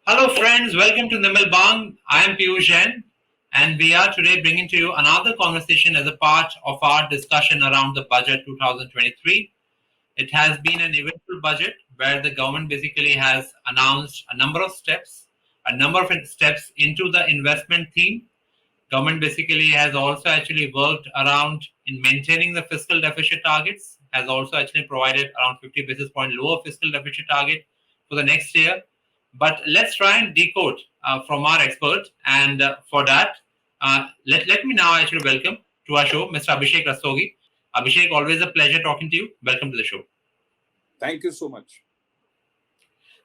Hello, friends. Welcome to Nirmal. I am Piyush Jain, and we are today bringing to you another conversation as a part of our discussion around the budget 2023. It has been an eventful budget where the government basically has announced a number of steps into the investment theme. Government basically has also actually worked around in maintaining the fiscal deficit targets, has also actually provided around 50 basis point lower fiscal deficit target for the next year. But let's try and decode from our expert. And for that, let me now actually welcome to our show Mr. Abhishek Rastogi. Abhishek, always a pleasure talking to you. Welcome to the show. Thank you so much.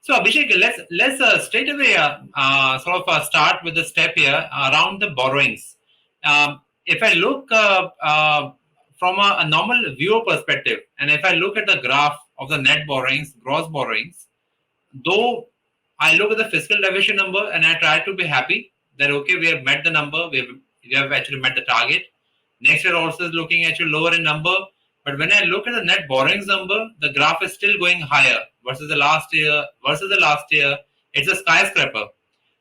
So Abhishek, let's straight away start with the step here around the borrowings. If I look from a normal viewer perspective, and if I look at the graph of the net borrowings, gross borrowings, though I look at the fiscal deficit number and I try to be happy that okay, we have met the number, we have actually met the target. Next year also is looking actually lower in number, but when I look at the net borrowings number, the graph is still going higher versus the last year. It's a skyscraper.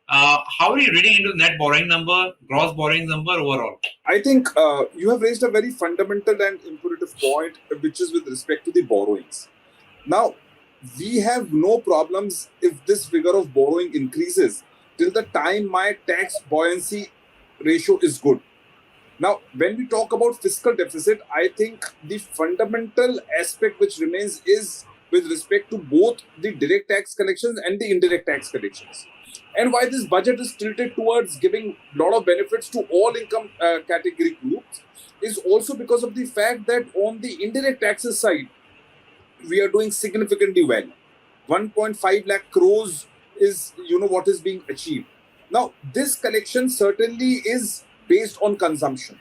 How are you reading into the net borrowing number, gross borrowing number overall? I think you have raised a very fundamental and imperative point, which is with respect to the borrowings. Now, we have no problems if this figure of borrowing increases till the time my tax buoyancy ratio is good. Now, when we talk about fiscal deficit, I think the fundamental aspect which remains is with respect to both the direct tax collections and the indirect tax collections. And why this budget is tilted towards giving a lot of benefits to all income category groups is also because of the fact that on the indirect taxes side, we are doing significantly well. 1.5 lakh crores is what is being achieved. Now, this collection certainly is based on consumption.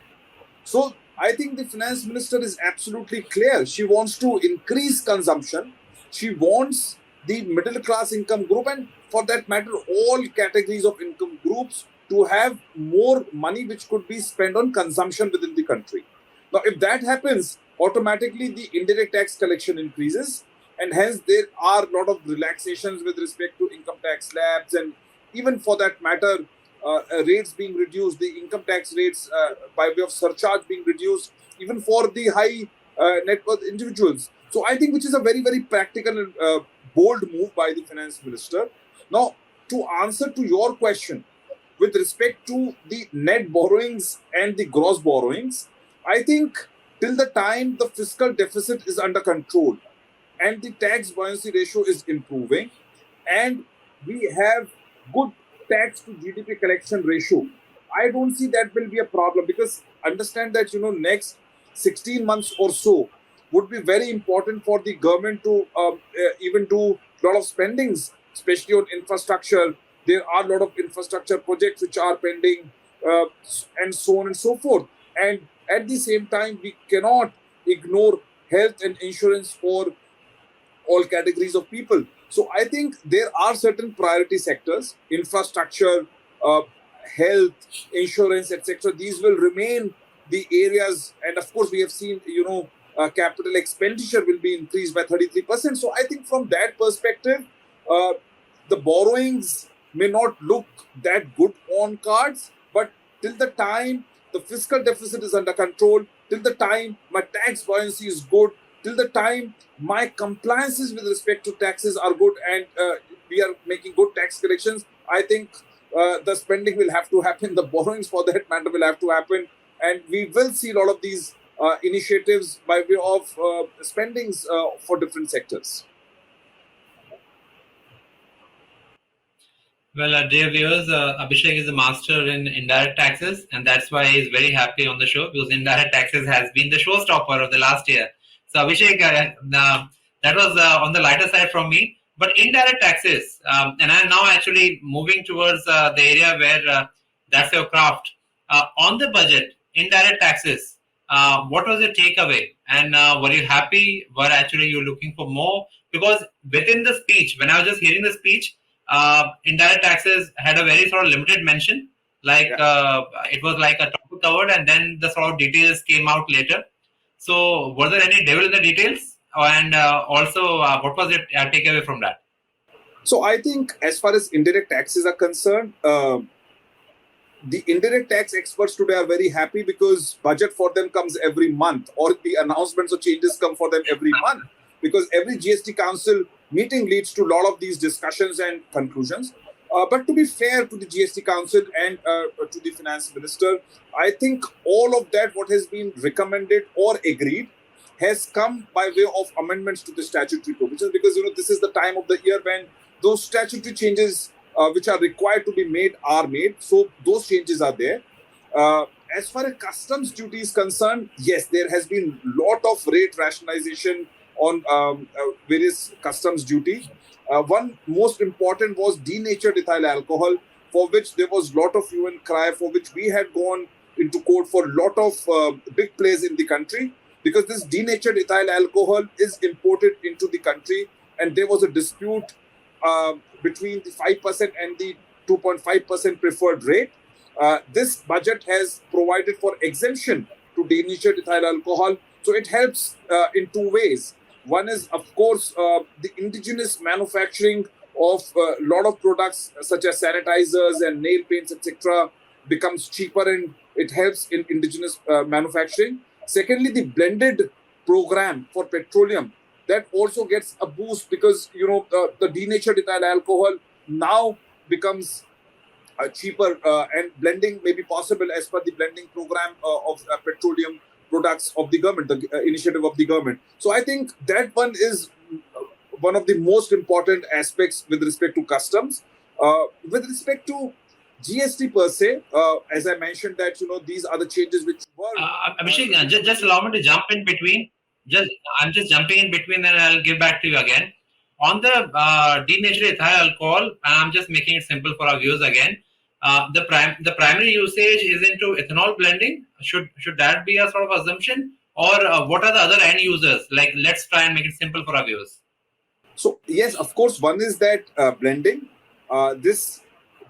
So I think the finance minister is absolutely clear. She wants to increase consumption. She wants the middle class income group, and for that matter, all categories of income groups to have more money which could be spent on consumption within the country. Now, if that happens, automatically the indirect tax collection increases, and hence there are a lot of relaxations with respect to income tax slabs, and even for that matter, rates being reduced, the income tax rates by way of surcharge being reduced, even for the high net worth individuals. So I think which is a very, very practical and bold move by the finance minister. Now, to answer to your question, with respect to the net borrowings and the gross borrowings, I think till the time the fiscal deficit is under control and the tax buoyancy ratio is improving and we have good tax to GDP collection ratio, I don't see that will be a problem, because understand that next 16 months or so would be very important for the government to even do a lot of spendings, especially on infrastructure. There are a lot of infrastructure projects which are pending, and so on and so forth. And at the same time, we cannot ignore health and insurance for all categories of people. So I think there are certain priority sectors, infrastructure, health, insurance, etc. These will remain the areas. And of course, we have seen, capital expenditure will be increased by 33%. So I think from that perspective, the borrowings may not look that good on cards, but till the time the fiscal deficit is under control, till the time my tax buoyancy is good, till the time my compliances with respect to taxes are good, and we are making good tax collections, I think the spending will have to happen, the borrowings for that matter will have to happen, and we will see a lot of these initiatives by way of spendings for different sectors. Well, dear viewers, Abhishek is a master in indirect taxes, and that's why he's very happy on the show, because indirect taxes has been the showstopper of the last year. So, Abhishek, that was on the lighter side from me. But indirect taxes, and I'm now actually moving towards the area where that's your craft. On the budget, indirect taxes, what was your takeaway? And were you happy? Were actually you looking for more? Because within the speech, when I was just hearing the speech, indirect taxes had a very sort of limited mention. It was like a topic covered, and then the sort of details came out later. So, were there any devil in the details? And also, what was your takeaway from that? So I think as far as indirect taxes are concerned, the indirect tax experts today are very happy because budget for them comes every month, or the announcements or changes come for them every month, because every GST council meeting leads to a lot of these discussions and conclusions. But to be fair to the GST council and to the finance minister, I think all of that what has been recommended or agreed has come by way of amendments to the statutory provisions, because this is the time of the year when those statutory changes which are required to be made are made. So those changes are there. As far as customs duty is concerned, yes, there has been lot of rate rationalization on various customs duty. One most important was denatured ethyl alcohol, for which there was lot of hue and cry, for which we had gone into court for lot of big players in the country, because this denatured ethyl alcohol is imported into the country, and there was a dispute between the 5% and the 2.5% preferred rate. This budget has provided for exemption to denatured ethyl alcohol. So it helps in two ways. One is, of course, the indigenous manufacturing of a lot of products such as sanitizers and nail paints, etc., becomes cheaper, and it helps in indigenous manufacturing. Secondly, the blended program for petroleum, that also gets a boost, because the denatured ethyl alcohol now becomes cheaper, and blending may be possible as per the blending program of petroleum products of the government, the initiative of the government. So I think that one is one of the most important aspects with respect to customs. With respect to GST per se, as I mentioned that these are the changes which were. Abhishek, just allow me to jump in between. I'm just jumping in between, and I'll give back to you again. On the denatured ethyl alcohol, and I'm just making it simple for our viewers again. The primary usage is into ethanol blending. Should that be a sort of assumption, or what are the other end users? Like, let's try and make it simple for our viewers. So yes, of course, one is that blending. This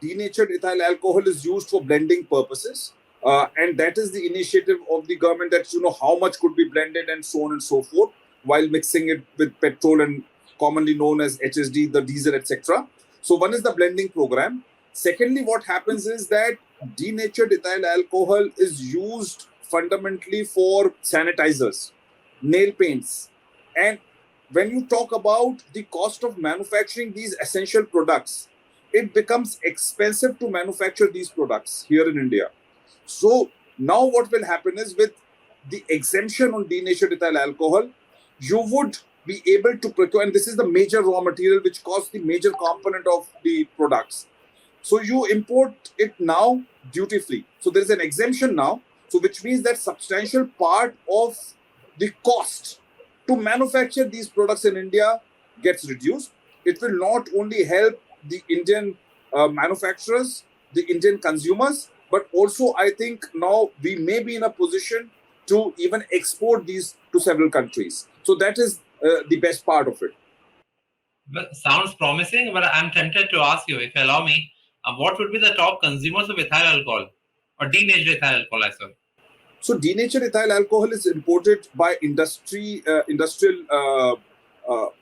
denatured ethyl alcohol is used for blending purposes, and that is the initiative of the government, that how much could be blended and so on and so forth, while mixing it with petrol and commonly known as HSD, the diesel, etc. So one is the blending program. Secondly, what happens is that denatured ethyl alcohol is used fundamentally for sanitizers, nail paints, and when you talk about the cost of manufacturing these essential products, it becomes expensive to manufacture these products here in India. So now what will happen is, with the exemption on denatured ethyl alcohol, you would be able to procure, and this is the major raw material which costs the major component of the products. So you import it now duty free. So there is an exemption now. So which means that substantial part of the cost to manufacture these products in India gets reduced. It will not only help the Indian manufacturers, the Indian consumers, but also I think now we may be in a position to even export these to several countries. So that is the best part of it. Well, sounds promising, but I'm tempted to ask you, if you allow me, what would be the top consumers of ethyl alcohol or denatured ethyl alcohol, I said? So denatured ethyl alcohol is imported by industrial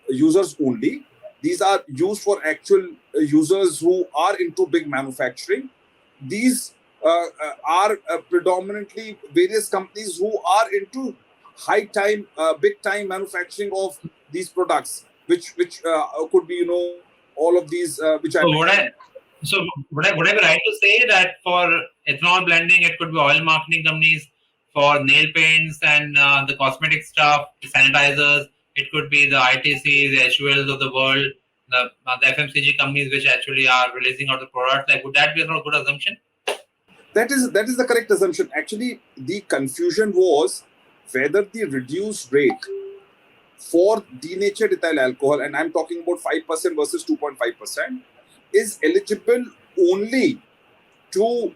users only. These are used for actual users who are into big manufacturing. These are predominantly various companies who are into big time manufacturing of these products, which could be all of these which I mentioned. So would I be right to say that for ethanol blending, it could be oil marketing companies, for nail paints and the cosmetic stuff, sanitizers, it could be the ITCs, the HULs of the world, the FMCG companies which actually are releasing out the products? Like, would that be a sort of good assumption? That is the correct assumption. Actually, the confusion was whether the reduced rate for denatured ethyl alcohol, and I'm talking about 5% versus 2.5%, is eligible only to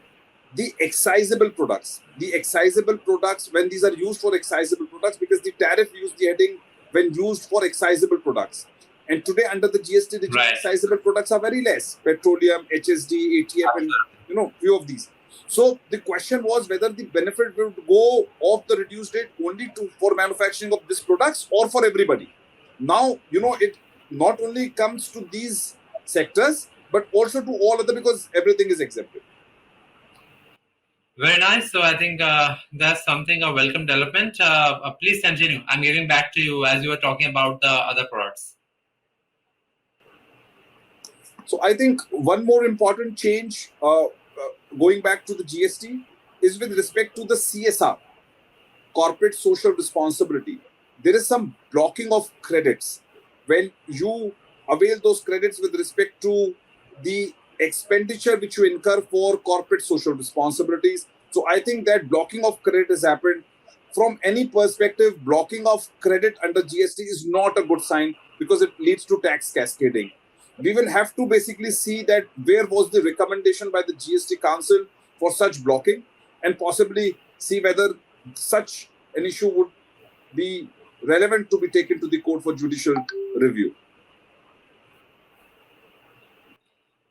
the excisable products. The excisable products, when these are used for excisable products, because the tariff used the heading when used for excisable products. And today, under the GST regime, Right. excisable products are very less: petroleum, HSD, ATF, and few of these. So the question was whether the benefit would go off the reduced rate only for manufacturing of these products or for everybody. Now, it not only comes to these sectors, but also to all other, because everything is exempted. Very nice. So I think that's something a welcome development. Please continue. I'm giving back to you as you were talking about the other products. So I think one more important change, going back to the GST, is with respect to the CSR, corporate social responsibility. There is some blocking of credits when you avail those credits with respect to the expenditure which you incur for corporate social responsibilities. So I think that blocking of credit has happened. From any perspective, blocking of credit under GST is not a good sign because it leads to tax cascading. We will have to basically see that where was the recommendation by the GST Council for such blocking, and possibly see whether such an issue would be relevant to be taken to the court for judicial review.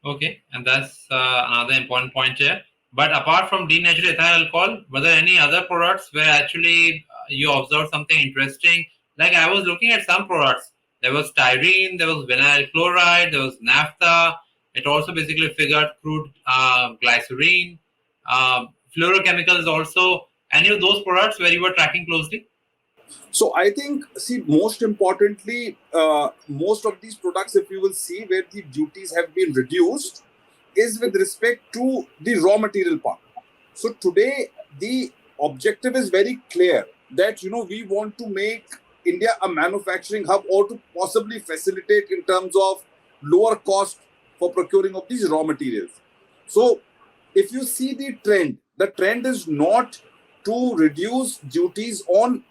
Okay, and that's another important point here. But apart from denatured ethyl alcohol, were there any other products where actually you observed something interesting? Like I was looking at some products. There was styrene, there was vinyl chloride, there was naphtha. It also basically figured crude glycerine, fluorochemicals also. Any of those products where you were tracking closely? So I think, see, most importantly, most of these products, if you will see where the duties have been reduced, is with respect to the raw material part. So today, the objective is very clear that, we want to make India a manufacturing hub, or to possibly facilitate in terms of lower cost for procuring of these raw materials. So if you see the trend is not to reduce duties on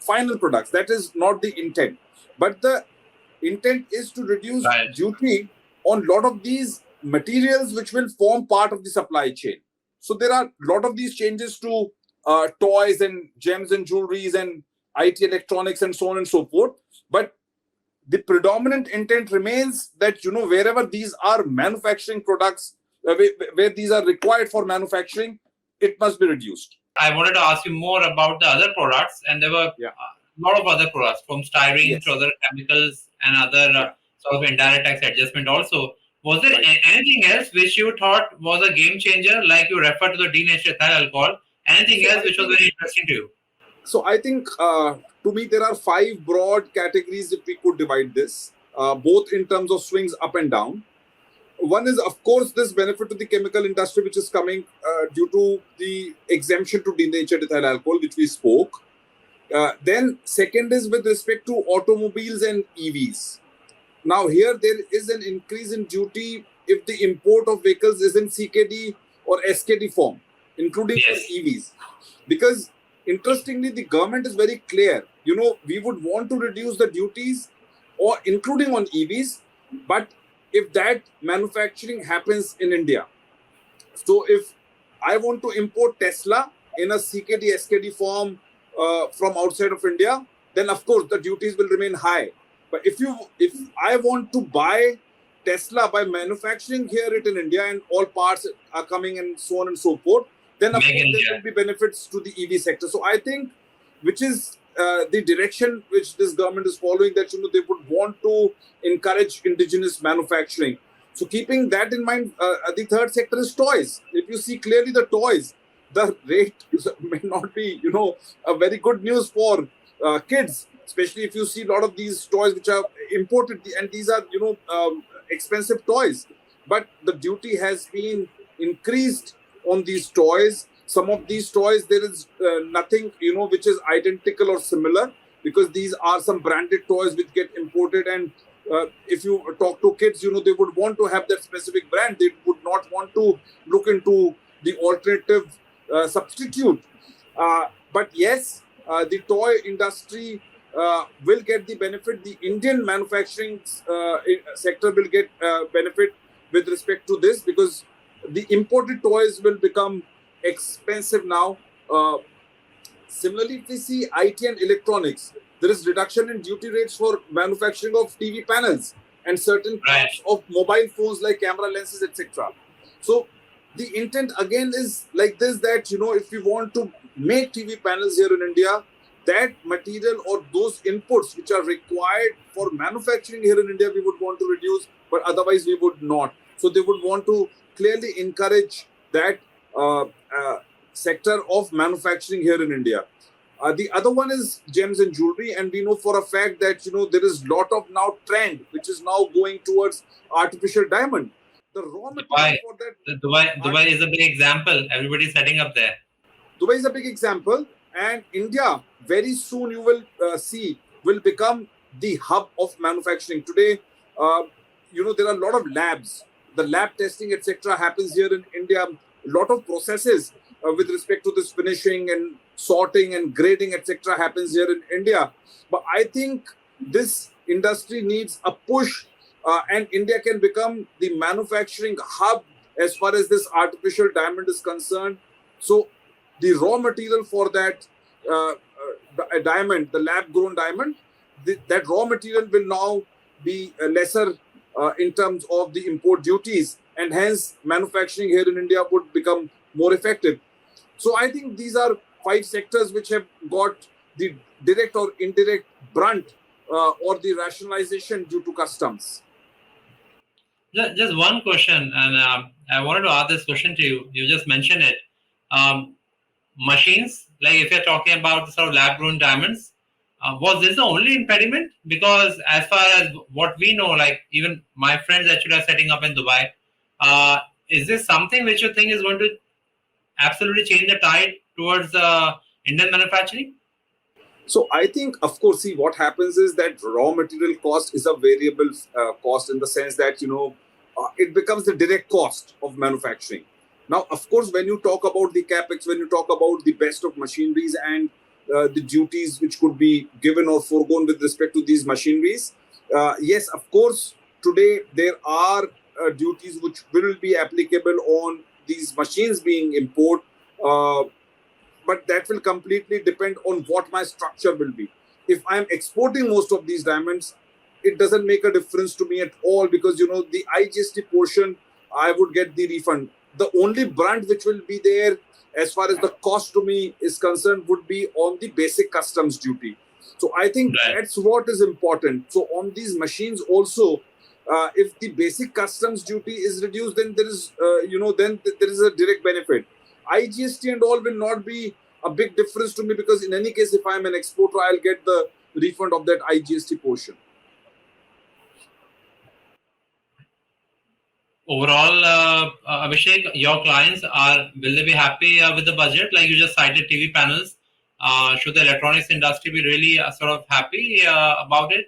final products. That is not the intent. But the intent is to reduce Right. duty on a lot of these materials which will form part of the supply chain. So there are a lot of these changes to toys and gems and jewelries and IT electronics and so on and so forth. But the predominant intent remains that, wherever these are manufacturing products, where these are required for manufacturing, it must be reduced. I wanted to ask you more about the other products, and there were Yeah. a lot of other products from styrene Yes. to other chemicals and other Yeah. sort of indirect tax adjustment also. Was there Right. anything else which you thought was a game changer, like you referred to the denatured ethyl alcohol? Anything So else I which was think very interesting to you? So I think, to me, there are 5 broad categories if we could divide this, both in terms of swings up and down. One is, of course, this benefit to the chemical industry, which is coming due to the exemption to denatured ethyl alcohol, which we spoke. Then second is with respect to automobiles and EVs. Now here there is an increase in duty if the import of vehicles is in CKD or SKD form, including for Yes. EVs. Because interestingly, the government is very clear. We would want to reduce the duties, or including on EVs, but if that manufacturing happens in India. So if I want to import Tesla in a CKD, SKD form from outside of India, then of course the duties will remain high. But if I want to buy Tesla by manufacturing here it in India, and all parts are coming and so on and so forth, then of Make course in there India. will be benefits to the EV sector. So I think, which is the direction which this government is following, that they would want to encourage indigenous manufacturing. So keeping that in mind, the third sector is toys. If you see clearly the toys, the rate may not be, a very good news for kids, especially if you see a lot of these toys which are imported, and these are, expensive toys. But the duty has been increased on these toys. Some of these toys, there is nothing, which is identical or similar, because these are some branded toys which get imported. And if you talk to kids, they would want to have that specific brand. They would not want to look into the alternative substitute. But yes, the toy industry will get the benefit. The Indian manufacturing sector will get benefit with respect to this, because the imported toys will become expensive now. Similarly, if we see IT and electronics, there is reduction in duty rates for manufacturing of TV panels and certain parts of mobile phones like camera lenses, etc. So the intent again is like this, that if we want to make TV panels here in India, that material or those inputs which are required for manufacturing here in India, we would want to reduce. but otherwise we would not. So they would want to clearly encourage that sector of manufacturing here in India. The other one is gems and jewelry, and we know for a fact that there is lot of now trend which is now going towards artificial diamond. The raw material Dubai, for that Dubai is a big example. Everybody's setting up there. Dubai is a big example, and India very soon you will see will become the hub of manufacturing. Today, there are a lot of labs. The lab testing, etc., happens here in India. A lot of processes with respect to this finishing and sorting and grading, etc., happens here in India. But I think this industry needs a push, and India can become the manufacturing hub as far as this artificial diamond is concerned. So the raw material for that diamond, the lab-grown diamond, that raw material will now be lesser in terms of the import duties, and hence manufacturing here in India would become more effective. So I think these are 5 sectors which have got the direct or indirect brunt or the rationalization due to customs. Just one question, and I wanted to ask this question to you. You just mentioned it. Machines, like if you're talking about the sort of lab-grown diamonds, was this the only impediment? Because as far as what we know, like even my friends actually are setting up in Dubai, is this something which you think is going to absolutely change the tide towards Indian manufacturing? So I think, of course, see what happens is that raw material cost is a variable cost in the sense that, it becomes the direct cost of manufacturing. Now, of course, when you talk about the capex, when you talk about the best of machineries and the duties which could be given or foregone with respect to these machineries, yes, of course, today there are duties which will be applicable on these machines being imported, but that will completely depend on what my structure will be. If I'm exporting most of these diamonds, it doesn't make a difference to me at all, because the IGST portion, I would get the refund. The only brunt which will be there as far as the cost to me is concerned would be on the basic customs duty. So I think that's what is important. So on these machines also, if the basic customs duty is reduced, then there is, then there is a direct benefit. IGST and all will not be a big difference to me, because in any case, if I'm an exporter, I'll get the refund of that IGST portion. Overall, Abhishek, your clients will they be happy with the budget? Like you just cited TV panels. Should the electronics industry be really sort of happy about it,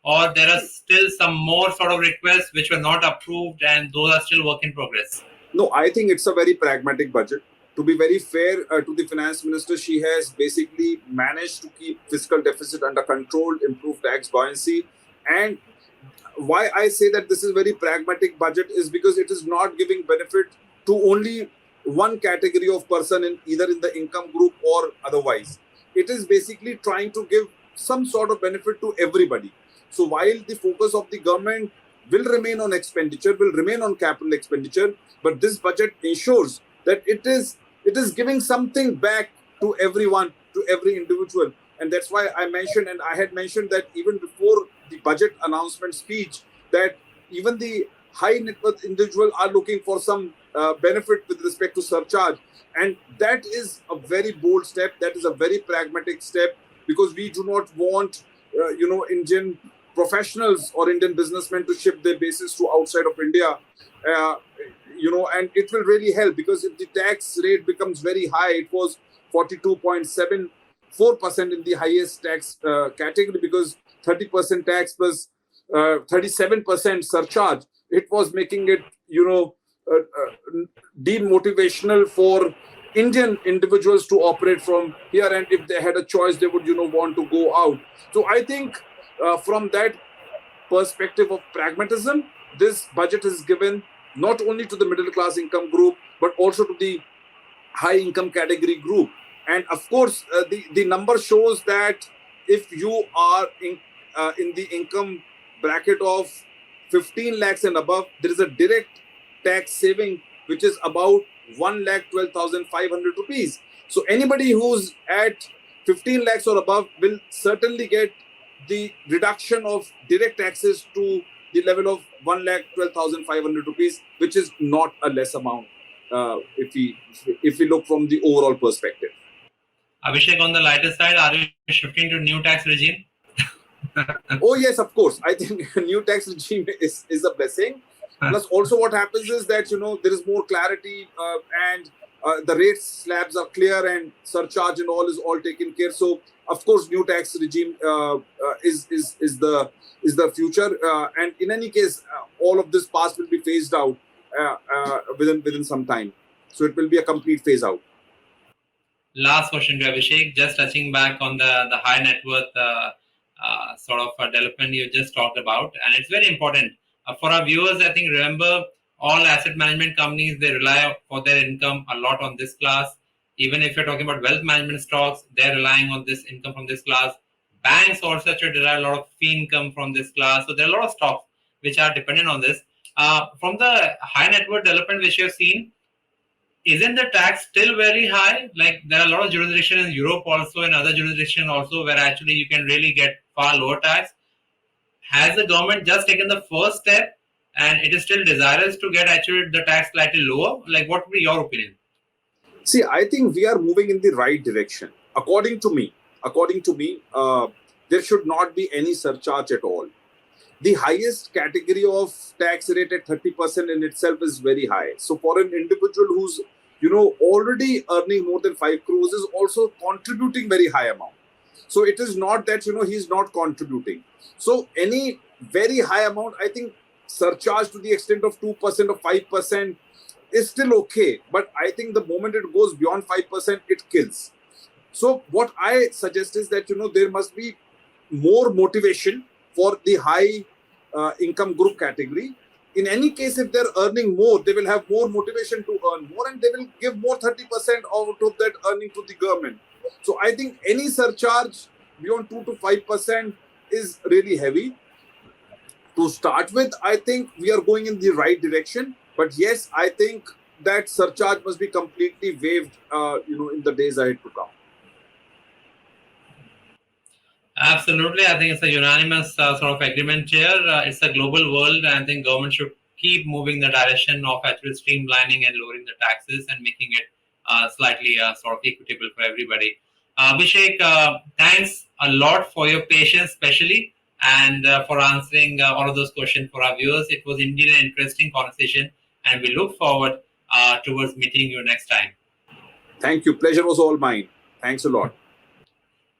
or there are still some more sort of requests which were not approved, and those are still work in progress? No, I think it's a very pragmatic budget. To be very fair to the finance minister, she has basically managed to keep fiscal deficit under control, improve tax buoyancy. And why I say that this is very pragmatic budget is because it is not giving benefit to only one category of person, in either in the income group or otherwise. It is basically trying to give some sort of benefit to everybody. So while the focus of the government will remain on expenditure, will remain on capital expenditure, but this budget ensures that it is giving something back to everyone, to every individual. And that's why I mentioned, and I had mentioned that even before the budget announcement speech, that even the high net worth individual are looking for some benefit with respect to surcharge. And that is a very bold step. That is a very pragmatic step, because we do not want, Indian professionals or Indian businessmen to shift their bases to outside of India. And it will really help, because if the tax rate becomes very high, it was 42.74% in the highest tax category, because 30% tax plus 37% surcharge, it was making it, demotivational for Indian individuals to operate from here. And if they had a choice, they would, want to go out. So I think from that perspective of pragmatism, this budget is given not only to the middle class income group, but also to the high income category group. And of course, the number shows that if you are in the income bracket of 15 lakhs and above, there is a direct tax saving, which is about 1,12,500 rupees. So anybody who's at 15 lakhs or above will certainly get the reduction of direct taxes to the level of 1,12,500 rupees, which is not a less amount if we look from the overall perspective. Abhishek, on the lighter side, are you shifting to new tax regime? Oh yes, of course. I think new tax regime is a blessing. Plus, also what happens is that there is more clarity and the rate slabs are clear and surcharge and all is all taken care. So, of course, new tax regime is the future. And in any case, all of this past will be phased out within some time. So it will be a complete phase out. Last question to Abhishek, just touching back on the high net worth sort of development you just talked about, and it's very important for our viewers. I think remember all asset management companies, they rely for their income a lot on this class. Even if you're talking about wealth management stocks, they're relying on this income from this class. Banks also actually derive a lot of fee income from this class. So there are a lot of stocks which are dependent on this. From the high net worth development which you've seen, isn't the tax still very high? Like there are a lot of jurisdictions in Europe also and other jurisdictions also where actually you can really get far lower tax. Has the government just taken the first step and it is still desirous to get actually the tax slightly lower? Like what would be your opinion? See, I think we are moving in the right direction. According to me, there should not be any surcharge at all. The highest category of tax rate at 30% in itself is very high. So for an individual who's already earning more than 5 crores is also contributing very high amount. So it is not that he's not contributing. So any very high amount, I think surcharge to the extent of 2% or 5% is still okay. But I think the moment it goes beyond 5%, it kills. So what I suggest is that there must be more motivation for the high income group category. In any case, if they're earning more, they will have more motivation to earn more and they will give more 30% out of that earning to the government. So I think any surcharge beyond 2 to 5% is really heavy. To start with, I think we are going in the right direction. But yes, I think that surcharge must be completely waived, in the days ahead to come. Absolutely. I think it's a unanimous sort of agreement here. It's a global world, and I think government should keep moving the direction of actually streamlining and lowering the taxes and making it slightly sort of equitable for everybody. Abhishek, thanks a lot for your patience, especially, and for answering all of those questions for our viewers. It was indeed an interesting conversation, and we look forward towards meeting you next time. Thank you. Pleasure was all mine. Thanks a lot.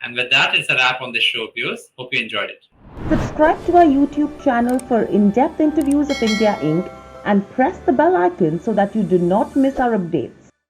And with that, it's a wrap on this show, viewers. Hope you enjoyed it. Subscribe to our YouTube channel for in-depth interviews of India Inc. and press the bell icon so that you do not miss our updates.